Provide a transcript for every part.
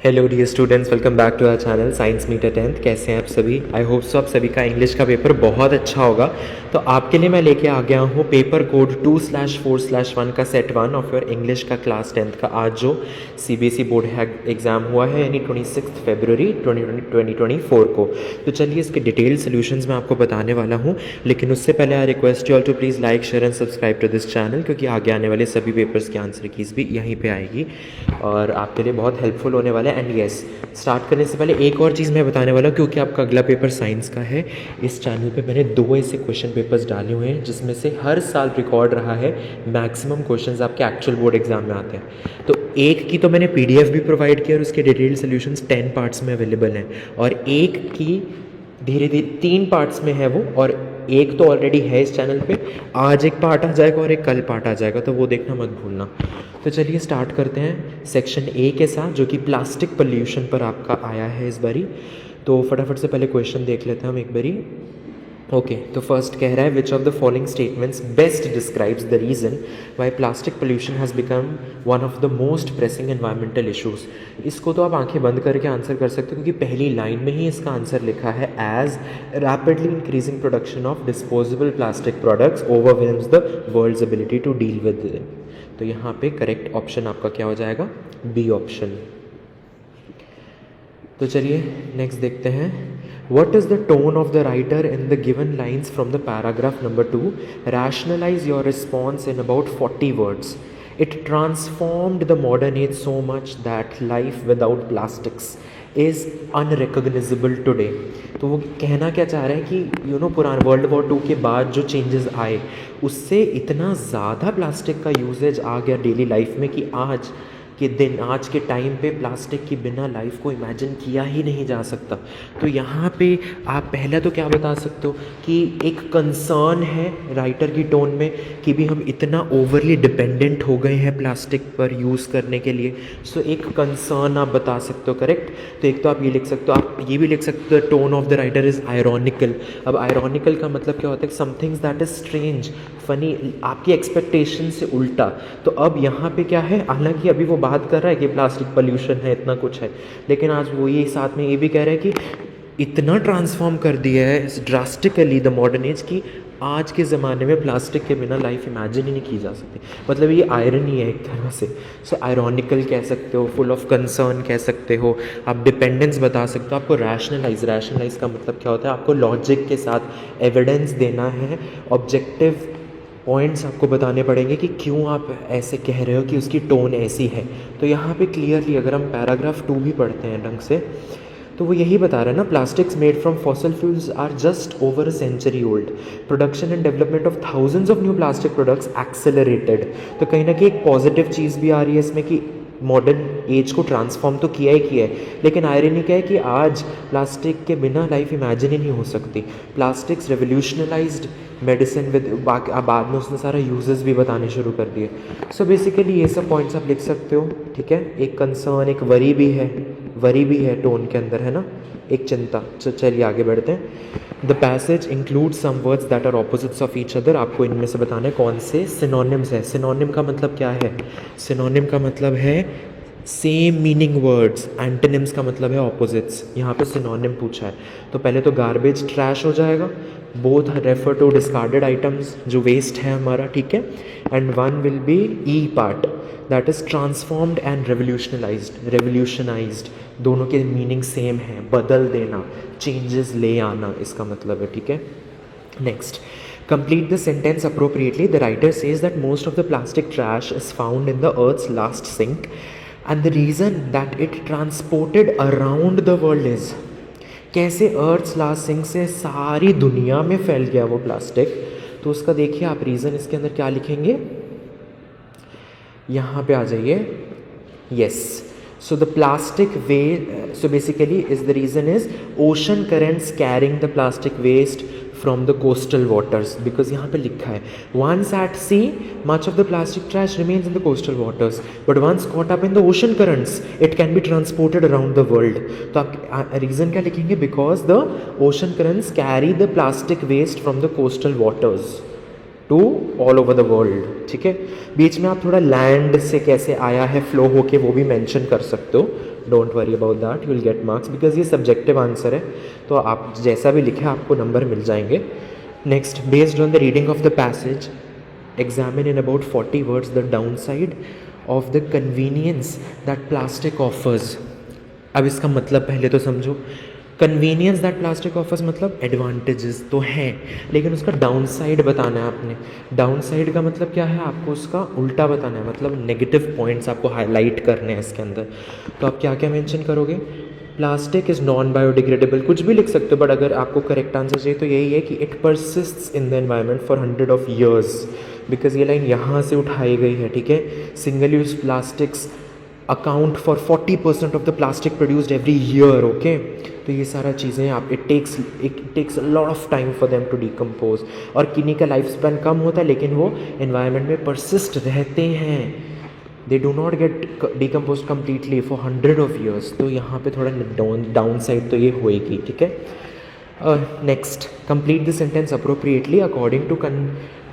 Hello dear students, welcome back to our channel science meter 10th। कैसे हैं आप सभी? आई होप सो आप सभी का इंग्लिश का पेपर बहुत अच्छा होगा। तो आपके लिए मैं लेके आ गया हूँ पेपर कोड 2/4/1 का सेट 1 ऑफ योर इंग्लिश का क्लास 10th का। आज जो सीबीएसई बोर्ड है एग्ज़ाम हुआ है, यानी 26 फरवरी 2024 को। तो चलिए इसके डिटेल सोल्यूशंस मैं आपको बताने वाला हूँ, लेकिन उससे पहले I request you all to please like, share and subscribe to this channel, क्योंकि आगे आने वाले सभी पेपर्स की आंसर कीज़ भी यहीं पे आएगी और आपके लिए बहुत हेल्पफुल होने वाला है। एंड यस, स्टार्ट करने से पहले एक और चीज़ मैं बताने वाला हूँ, क्योंकि आपका अगला पेपर साइंस का है। इस चैनल पे मैंने 2 ऐसे क्वेश्चन पेपर्स डाले हुए हैं जिसमें से हर साल रिकॉर्ड रहा है मैक्सिमम क्वेश्चंस आपके एक्चुअल बोर्ड एग्जाम में आते हैं। तो एक की तो मैंने पीडीएफ भी प्रोवाइड किया और उसके डिटेल सोल्यूशंस 10 पार्ट्स में अवेलेबल हैं, और एक की धीरे धीरे 3 पार्ट्स में है वो, और एक तो ऑलरेडी है इस चैनल पे। आज एक पार्ट आ जाएगा और एक कल पार्ट आ जाएगा, तो वो देखना मत भूलना। तो चलिए स्टार्ट करते हैं सेक्शन ए के साथ, जो कि प्लास्टिक पोल्यूशन पर आपका आया है इस बारी। तो फटाफट से पहले क्वेश्चन देख लेते हैं हम एक बारी। ओके, तो फर्स्ट कह रहा है विच of the following statements best describes the reason why plastic pollution has become one of the most pressing environmental issues. इसको तो आप आंखें बंद करके आंसर कर सकते हो, क्योंकि पहली लाइन में ही इसका आंसर लिखा है as rapidly increasing production of disposable plastic products overwhelms the world's ability to deal with it. तो यहाँ पे करेक्ट ऑप्शन आपका क्या हो जाएगा? B option. तो चलिए नेक्स्ट देखते हैं। What is the tone of the writer in the given lines from the paragraph number 2? Rationalize your response in about 40 words. It transformed the modern age so much that life without plastics is unrecognizable today. तो वो कहना क्या चाह रहे हैं कि पुराने world war 2 के बाद जो चेंजेस आए उससे इतना ज़्यादा प्लास्टिक का यूजेज आ गया डेली लाइफ में कि आज के दिन, आज के टाइम पे प्लास्टिक के बिना लाइफ को इमेजिन किया ही नहीं जा सकता। तो यहाँ पे आप पहला तो क्या बता सकते हो कि एक कंसर्न है राइटर की टोन में कि भी हम इतना ओवरली डिपेंडेंट हो गए हैं प्लास्टिक पर यूज़ करने के लिए। सो एक कंसर्न आप बता सकते हो, करेक्ट। तो एक तो आप ये लिख सकते हो, आप ये भी लिख सकते हो tone of the writer is ironical. अब आयरॉनिकल का मतलब क्या होता है? Somethings that is strange, funny, आपकी एक्सपेक्टेशन से उल्टा। तो अब यहाँ पे क्या है, हालांकि अभी वो बात कर रहा है कि प्लास्टिक पोल्यूशन है, इतना कुछ है, लेकिन आज वो ये साथ में ये भी कह रहा है कि इतना ट्रांसफॉर्म कर दिया है ड्रास्टिकली द मॉडर्न एज की आज के ज़माने में प्लास्टिक के बिना लाइफ इमेजिन ही नहीं की जा सकती। मतलब ये आयरनी है एक तरह से। सो आयरॉनिकल कह सकते हो, फुल ऑफ कंसर्न कह सकते हो, आप डिपेंडेंस बता सकते हो। आपको रैशनलाइज का मतलब क्या होता है? आपको लॉजिक के साथ एविडेंस देना है, ऑब्जेक्टिव पॉइंट्स आपको बताने पड़ेंगे कि क्यों आप ऐसे कह रहे हो कि उसकी टोन ऐसी है। तो यहाँ पे क्लियरली अगर हम पैराग्राफ 2 भी पढ़ते हैं ढंग से, तो वो यही बता रहा है ना, plastics made from fossil fuels are just over a century old, production and development of thousands of new plastic products accelerated. तो कहीं ना कहीं एक पॉजिटिव चीज़ भी आ रही है इसमें कि मॉडर्न एज को ट्रांसफॉर्म तो किया ही किया है, लेकिन आयरनी क्या है कि आज प्लास्टिक के बिना लाइफ इमेजिन ही नहीं हो सकती। प्लास्टिक्स रेवोल्यूशनलाइज्ड मेडिसिन विद, बाद में उसने सारा यूजेस भी बताने शुरू कर दिए। सो बेसिकली ये सब पॉइंट्स आप लिख सकते हो, ठीक है। एक कंसर्न, एक वरी भी है टोन के अंदर, है ना, एक चिंता। चलिए आगे बढ़ते हैं। The passage include some words that are opposites of each other. आपको इनमें से बताना है कौन से सिनोनिम्स है। सिनोनिम का मतलब क्या है? सिनोनिम का मतलब है सेम मीनिंग वर्ड्स। एंटोनिम्स का मतलब है ऑपोजिट्स। यहाँ पे सिनोनिम पूछा है, तो पहले तो गार्बेज ट्रैश हो जाएगा। Both refer to discarded items, जो वेस्ट है हमारा, ठीक है। And one will be E part, that is transformed and revolutionised. दोनों के मीनिंग सेम है, बदल देना, चेंजेस ले आना, इसका मतलब है, ठीक है। Next, complete the sentence appropriately. The writer says that most of the plastic trash is found in the earth's last sink, and the reason that it transported around the world is, कैसे earth's last sink से सारी दुनिया में फैल गया वो plastic. तो उसका देखिए आप रीज़न इसके अंदर क्या लिखेंगे, यहाँ पे आ जाइए। Yes, so the plastic waste, so basically is the reason is ocean currents carrying the plastic waste from the coastal waters, because यहाँ पे लिखा है once at sea much of the plastic trash remains in the coastal waters, but once caught up in the ocean currents it can be transported around the world. तो आप reason क्या लिखेंगे? because the ocean currents carry the plastic waste from the coastal waters. To all over the world, ठीक है। बीच में आप थोड़ा land से कैसे आया है फ्लो होके वो भी मेंशन कर सकते हो, don't worry about that, you will get marks because ये सब्जेक्टिव आंसर है, तो आप जैसा भी लिखे आपको नंबर मिल जाएंगे। Next, based on the reading of the passage examine in about 40 words the downside of the convenience that plastic offers। अब इसका मतलब पहले तो समझो, कन्वीनियंस दैट प्लास्टिक ऑफर्स मतलब एडवांटेजेस तो हैं, लेकिन उसका डाउन साइड बताना है आपने। डाउन साइड का मतलब क्या है, आपको उसका उल्टा बताना है, मतलब नेगेटिव पॉइंट्स आपको हाईलाइट करने हैं इसके अंदर। तो आप क्या क्या मेंशन करोगे, प्लास्टिक इज़ नॉन बायोडिग्रेडेबल, कुछ भी लिख सकते हो, बट अगर आपको करेक्ट आंसर चाहिए तो यही है कि it persists in the environment for 100 of years, because ये लाइन यहाँ से उठाई गई है, ठीक है। Single use plastics account for 40% of the plastic produced every year, okay. तो ये सारा चीज़ें आप it takes lot of time for them to decompose, और किन्हीं का लाइफ स्पैन कम होता है लेकिन वो एनवायरनमेंट में परसिस्ट रहते हैं, they do not gate decompose completely for 100 of years। तो यहाँ पे थोड़ा डाउन साइड तो ये होएगी, ठीक है। Next, complete the sentence appropriately according to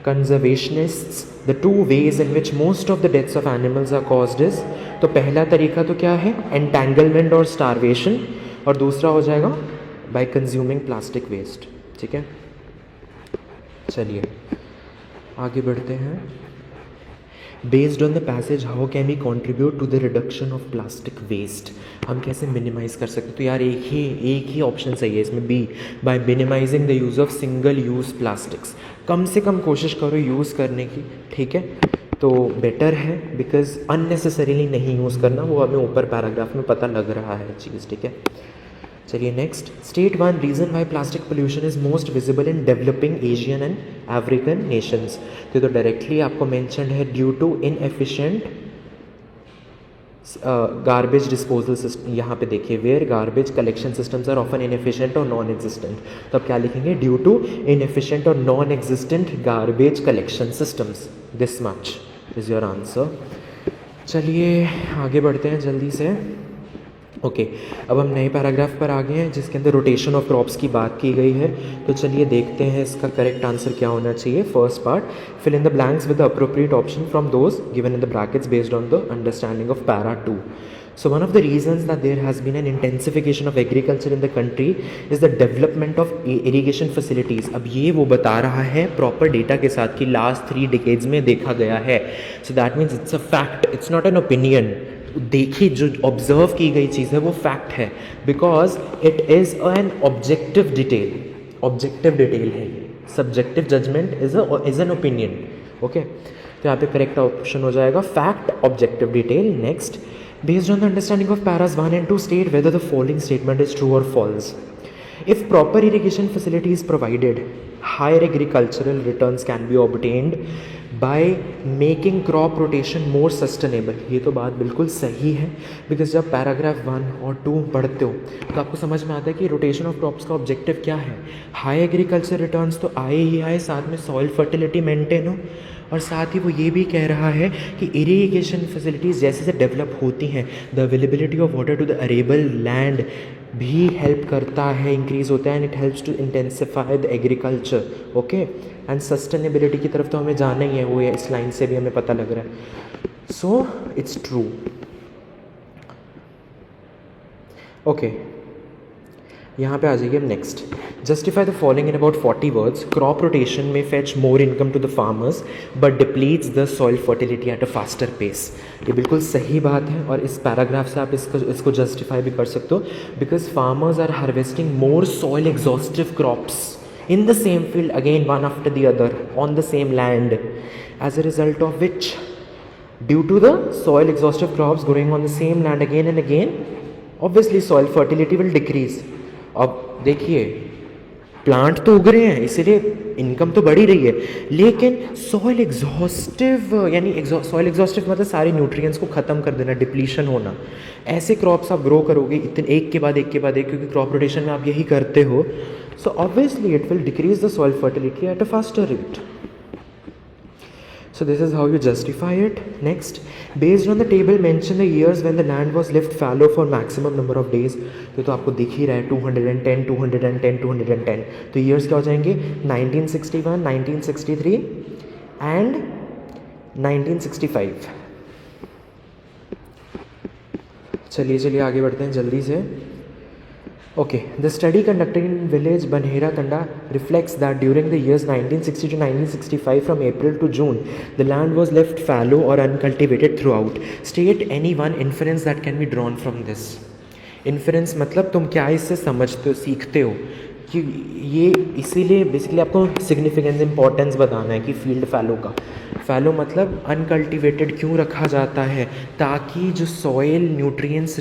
conservationists the two ways in which most of the deaths of animals are caused is। तो पहला तरीका तो क्या है, entanglement और starvation, और दूसरा हो जाएगा by consuming plastic waste, ठीक है। चलिए आगे बढ़ते हैं। Based on the passage how can we contribute to the reduction of plastic waste, हम कैसे मिनिमाइज कर सकते हैं। तो यार एक ही ऑप्शन सही है इसमें, B, by minimising the use of single use plastics. कम से कम कोशिश करो यूज़ करने की, ठीक है, तो बेटर है, बिकॉज अननेसेसरीली नहीं यूज़ करना, वो हमें ऊपर पैराग्राफ में पता लग रहा है चीज़, ठीक है। चलिए next, state one reason why plastic pollution is most visible in developing Asian and African nations. तो डायरेक्टली आपको मैंशनड है due to inefficient garbage disposal system. यहाँ पे देखिए, where garbage collection systems are often inefficient और non existent. तो आप क्या लिखेंगे, ड्यू टू इनएफिशिएंट और non existent garbage collection systems, this much is your answer. चलिए आगे बढ़ते हैं जल्दी से। ओके, अब हम नए पैराग्राफ पर आ गए हैं जिसके अंदर रोटेशन ऑफ क्रॉप्स की बात की गई है। तो चलिए देखते हैं इसका करेक्ट आंसर क्या होना चाहिए। First part, fill in the blanks with the appropriate option from those given in the brackets based on the understanding of para 2। So one of the reasons that there has been an intensification of agriculture in the country is the development of irrigation facilities। अब ये वो बता रहा है proper data के साथ कि last 3 decades में देखा गया है। So that means it's a fact, it's not an opinion। देखिए जो ऑब्जर्व की गई चीज़ है वो फैक्ट है, because it is an objective detail, objective detail है ये, subjective judgement is an opinion, okay. तो यहाँ पे करेक्ट ऑप्शन हो जाएगा fact, objective detail. Next, based on the understanding of paras 1 and 2 state whether the following statement is true और false. If proper irrigation facility is provided, higher agricultural returns can be obtained by making crop rotation more sustainable। ये तो बात बिल्कुल सही है, because जब paragraph 1 और 2 पढ़ते हो तो आपको समझ में आता है कि रोटेशन ऑफ क्रॉप्स का ऑब्जेक्टिव क्या है। हाई एग्रीकल्चर रिटर्न्स तो आए ही आए, साथ में सॉइल फर्टिलिटी मेंटेन हो, और साथ ही वो ये भी कह रहा है कि इरिगेशन फैसिलिटीज़ जैसे जैसे डेवलप होती हैं, the availability of water to the arable land भी हेल्प करता है, इंक्रीज होता है, and it helps to intensify the agriculture, okay. And sustainability की तरफ तो हमें जाना ही है, वो इस लाइन से भी हमें पता लग रहा है। So it's true, okay. यहाँ पे आ जाइए next, justify the following in about 40 words. Crop rotation में fetch more income to the farmers but depletes the soil fertility at a faster pace. ये बिल्कुल सही बात है, और इस पैराग्राफ से आप इसको जस्टिफाई भी कर सकते हो, because farmers are harvesting more soil exhaustive crops in the same field, again one after the other on the same land, as a result of which, due to the soil exhaustive crops growing on the same land again and again, obviously soil fertility will decrease। अब देखिए, plant तो उग रहे हैं इसीलिए income तो बढ़ ही रही है, लेकिन सॉइल एग्जॉस्टिव, यानी सॉइल एग्जॉस्टिव मतलब सारे न्यूट्रिएंट्स को ख़त्म कर देना, डिप्लीशन होना। ऐसे क्रॉप्स आप ग्रो करोगे इतने एक के बाद एक, क्योंकि क्रॉप रोटेशन में आप यही करते हो, so obviously it will decrease the soil fertility at a faster rate. So this is how you justify it. Next, based on the table, mention the years when the land was left fallow for maximum number of days। तो आपको दिख ही रहा है 210, 210, 210। तो years क्या हो जाएंगे, 1961, 1963, and 1965। चलिए आगे बढ़ते हैं जल्दी से। Okay, the study conducted in village Banherakanda reflects that during the years 1960 to 1965, from April to June, the land was left fallow or uncultivated throughout. State any one inference that can be drawn from this. Inference मतलब तुम क्या इससे समझते हो, सीखते हो कि ये, इसीलिए बेसिकली आपको सिग्निफिकेंस इंपॉर्टेंस बताना है कि फील्ड फैलो का। फैलो मतलब अनकल्टिवेटेड क्यों रखा जाता है, ताकि जो सॉइल न्यूट्रिएंट्स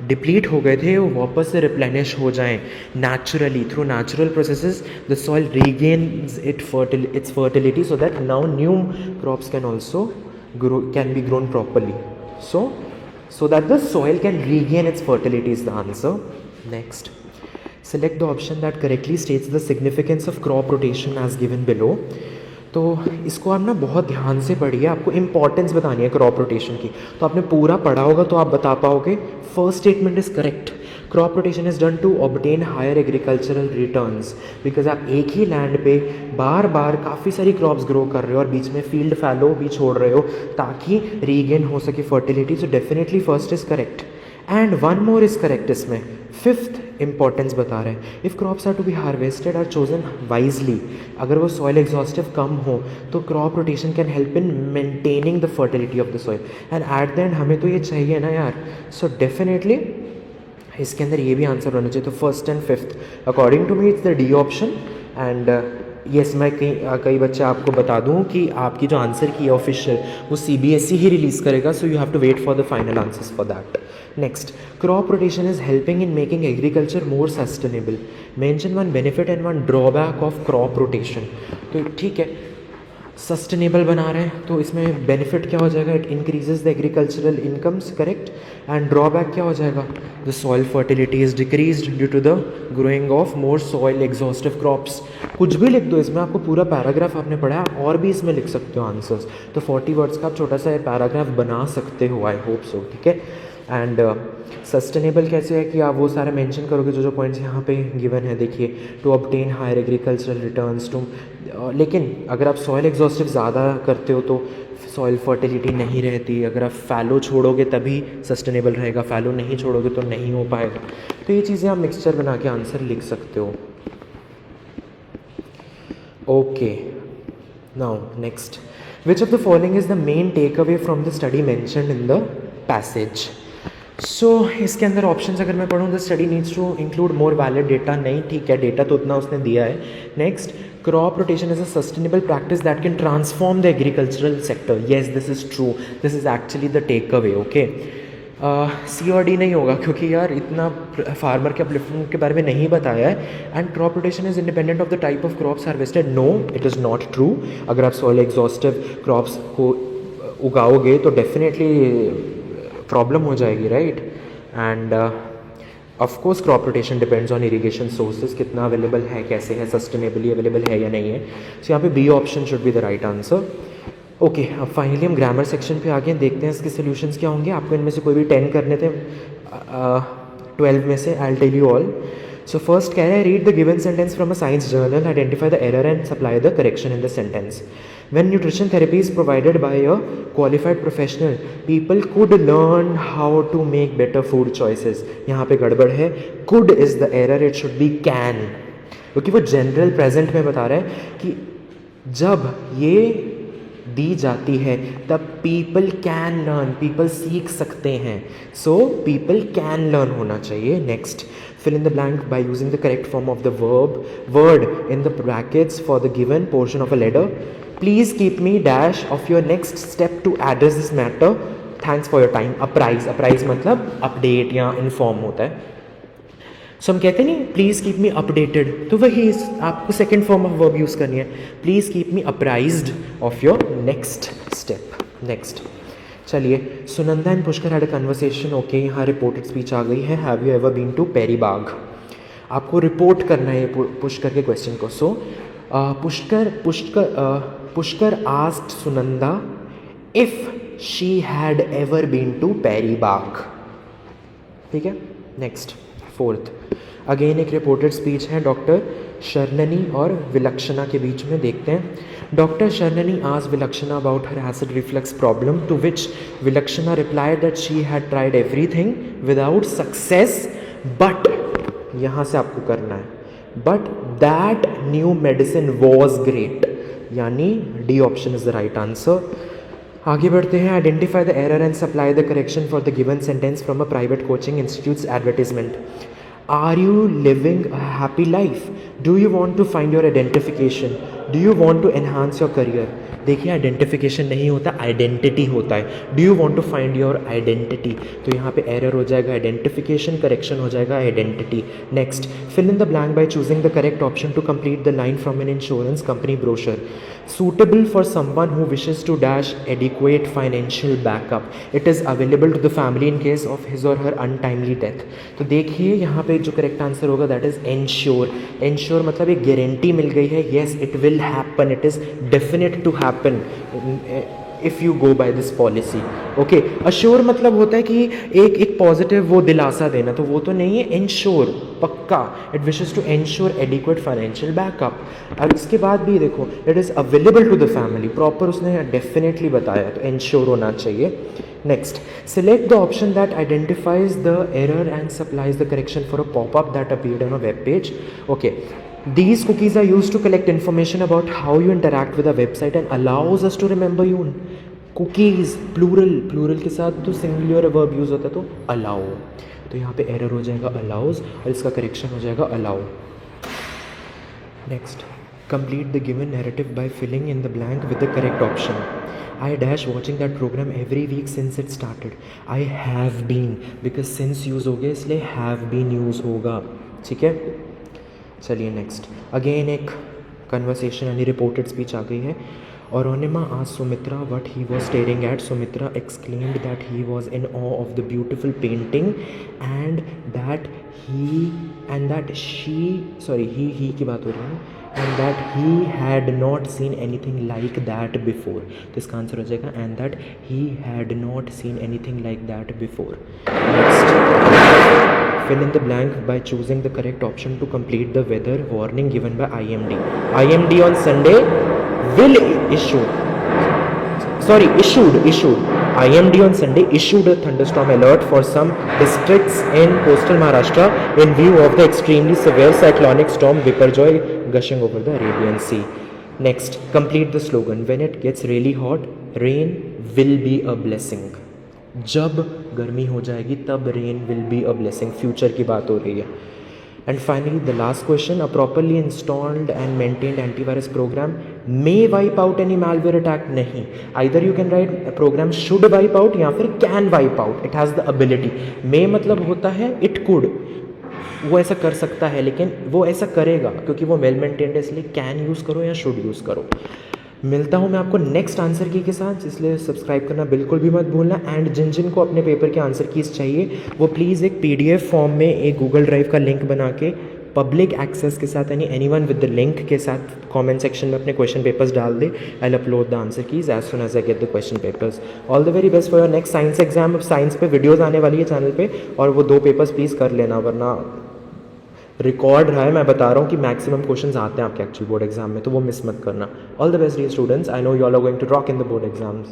डिप्लीट हो गए थे वो वापस से रिप्लेनिश हो जाएं naturally through natural processes. The soil regains its fertility so that now new crops can also can be grown properly. So that the soil can regain its fertility is the answer. Next, select the option that correctly states the significance of crop rotation as given below. तो इसको आप ना बहुत ध्यान से पढ़िए, आपको importance बतानी है क्रॉप रोटेशन की। तो आपने पूरा पढ़ा होगा तो आप बता पाओगे। First statement is correct, crop rotation is done to obtain higher agricultural returns, because आप एक ही लैंड पे बार बार काफ़ी सारी क्रॉप्स ग्रो कर रहे हो और बीच में फील्ड फैलो भी छोड़ रहे हो ताकि रीगेन हो सके fertility. So definitely first is correct and one more is correct. इसमें फिफ्थ इंपॉर्टेंस बता रहे हैं, if crops are to be harvested are chosen wisely, अगर वो सॉइल एग्जॉस्टिव कम हो तो crop rotation can help in maintaining the fertility of the soil and at the end हमें तो ये चाहिए ना यार। सो डेफिनेटली इसके अंदर ये भी आंसर होना चाहिए। तो first and fifth according to me it's the D option. And yes, मैं कई बच्चे आपको बता दूं कि आपकी जो आंसर की है ऑफिशियल वो CBSE ही रिलीज़ करेगा, so you have to wait for the final answers for that. Next, crop rotation is helping in making agriculture more sustainable. Mention one benefit and one drawback of crop rotation. तो ठीक है, sustainable बना रहे हैं तो इसमें benefit क्या हो जाएगा, it increases the agricultural incomes, correct. And drawback क्या हो जाएगा, the soil fertility is decreased due to the growing of more soil exhaustive crops. कुछ भी लिख दो इसमें, आपको पूरा पैराग्राफ आपने पढ़ा है और भी इसमें लिख सकते हो आंसर्स। तो 40 वर्ड्स का आप छोटा सा पैराग्राफ बना सकते हो, आई होप सो, ठीक है। एंड सस्टेनेबल कैसे है कि आप वो सारे मेंशन करोगे जो पॉइंट्स यहाँ पे गिवन है, देखिए, to obtain higher agricultural returns to. लेकिन अगर आप सॉइल एग्जॉस्टिव ज़्यादा करते हो तो सॉइल फर्टिलिटी नहीं रहती। अगर आप फैलो छोड़ोगे तभी सस्टेनेबल रहेगा, फैलो नहीं छोड़ोगे तो नहीं हो पाएगा। तो ये चीज़ें आप मिक्सचर बना के आंसर लिख सकते हो। Okay, now next, which of the following is the main take away from the study mentioned in the passage. So इसके अंदर ऑप्शंस अगर मैं पढ़ूँ, the study needs to include more valid data. नहीं, ठीक है, डेटा तो उतना उसने दिया है। Next, crop rotation is a sustainable practice that can transform the agricultural sector. Yes, this is true, this is actually the take away. Okay, सी और D नहीं होगा क्योंकि यार इतना फार्मर के अपलिफ्टमेंट के बारे में नहीं बताया है। And crop rotation is independent of the type of crops harvested. No, it is not true. अगर आप सॉइल एग्जॉस्टिव क्रॉप्स को उगाओगे तो डेफिनेटली प्रॉब्लम हो जाएगी, right. End of course crop rotation depends on irrigation sources, कितना available है, कैसे है, सस्टेनेबली अवेलेबल है या नहीं है। सो यहाँ पे B option should be the right answer. Okay, अब फाइनली हम ग्रामर सेक्शन पे आगे देखते हैं इसके सोल्यूशंस क्या होंगे। आपको इनमें से कोई भी 10 करने थे, 12 में से। I will tell you all. So first कह रहे हैं, read the given sentence from a science journal, identify the error and supply the correction in the sentence. When nutrition therapy is provided by a qualified professional, people could learn how to make better food choices. यहाँ पे गड़बड़ है, could is the error, it should be can, क्योंकि वो general present में बता रहा है कि जब ये दी जाती है तब people can learn, people सीख सकते हैं। So people can learn होना चाहिए। Next, fill in the blank by using the correct form of the word in the brackets for the given portion of a letter. Please keep me dash of your next step to address this matter. Thanks for your time. Apprise, apprise मतलब update या inform होता है। सो हम कहते नहीं please keep me updated, तो वही आपको second form of verb use करनी है, please keep me apprised of your next step. Next, चलिए, Sunanda and Pushkar had a conversation. Okay, यहाँ रिपोर्टेड स्पीच आ गई है। Have you ever been to Peri Bagh? आपको रिपोर्ट करना है पुष्कर के क्वेश्चन को। So Pushkar asked Sunanda if she had ever been to Peri Bagh. ठीक है। नेक्स्ट, फोर्थ, अगेन एक रिपोर्टेड स्पीच है डॉक्टर शर्ननी और विलक्षणा के बीच में। देखते हैं। Dr. Sharnani asked Vilakshana about her acid reflux problem, to which Vilakshana replied that she had tried everything without success, but यहाँ से आपको करना है, but that new medicine was great, यानी D option is the right answer. आगे बढ़ते हैं. Identify the error and supply the correction for the given sentence from a private coaching institute's advertisement. Are you living a happy life? Do you want to find your identification? Do you want to enhance your career? देखिए identification नहीं होता, identity होता है. Do you want to find your identity, तो यहाँ पे error हो जाएगा आइडेंटिफिकेशन, करेक्शन हो जाएगा identity. Next, fill in the blank by choosing the correct option to complete the line from an insurance company brochure. Suitable for someone who wishes to dash adequate financial backup. It is available to the family in case of his or her untimely death. तो देखिए यहाँ पे जो correct answer होगा that is ensure. Ensure मतलब एक guarantee मिल गई है, yes it will happen, it is definite to happen if you go by this policy. Okay, assure मतलब होता है कि एक पॉजिटिव वो दिलासा देना, तो वो तो नहीं है. एंश्योर पक्का, it wishes to ensure adequate financial backup. और इसके बाद भी देखो it is available to the family, proper उसने डेफिनेटली बताया, तो एंश्योर होना चाहिए. Next, select the option that identifies the error and supplies the correction for a popup that appeared on a web page. Okay, these cookies are used to collect information about how you interact with a website and allows us to remember you. Cookies plural के साथ तो singular verb use होता है, तो allow. तो यहाँ पे error हो जाएगा allows और इसका करेक्शन हो जाएगा allow. Next, complete the given narrative by filling in the blank with the correct option. I dash watching that program every week since it started. I have been, because since use हो गया इसलिए have been use होगा. ठीक है, चलिए next. Again एक conversation यानी reported speech आ गई है. Oronima asked Sumitra what he was staring at. Sumitra exclaimed that he was in awe of the beautiful painting and that he की बात हो रही है, and that he had not seen anything like that before. तो इसका answer हो जाएगा and that he had not seen anything like that before. Next, fill in the blank by choosing the correct option to complete the weather warning given by IMD. IMD on Sunday will issued. IMD on Sunday issued a thunderstorm alert for some districts in coastal Maharashtra in view of the extremely severe cyclonic storm Biparjoy gushing over the Arabian Sea. Next, complete the slogan. When it gets really hot, rain will be a blessing. जब गर्मी हो जाएगी तब rain will be a blessing, future की बात हो रही है. And finally the last question, a properly installed and maintained antivirus program may wipe out any malware attack. नहीं, either you can write program should wipe out या फिर can wipe out. It has the ability. May मतलब होता है it could, वो ऐसा कर सकता है, लेकिन वो ऐसा करेगा क्योंकि वो वेल मेंटेन्ड है, इसलिए कैन यूज़ करो या शुड यूज़ करो. मिलता हूँ मैं आपको नेक्स्ट आंसर की के साथ, इसलिए सब्सक्राइब करना बिल्कुल भी मत भूलना. एंड जिन को अपने पेपर के आंसर कीज़ चाहिए वो प्लीज़ एक PDF फॉर्म में एक गूगल ड्राइव का लिंक बना के पब्लिक एक्सेस के साथ यानी एनीवन विद द लिंक के साथ कमेंट सेक्शन में अपने क्वेश्चन पेपर्स डाल दे. I will upload the answer keys as soon as I get the question papers. All the very best for your next science exam. Science पे videos आने वाली है चैनल पे, और वो 2 पेपर्स प्लीज़ कर लेना, वरना रिकॉर्ड रहा है, मैं बता रहा हूँ कि मैक्सिमम क्वेश्चंस आते हैं आपके एक्चुअल बोर्ड एग्जाम में, तो वो मिस मत करना. All the best dear students. I know you all are going to rock in the board exams.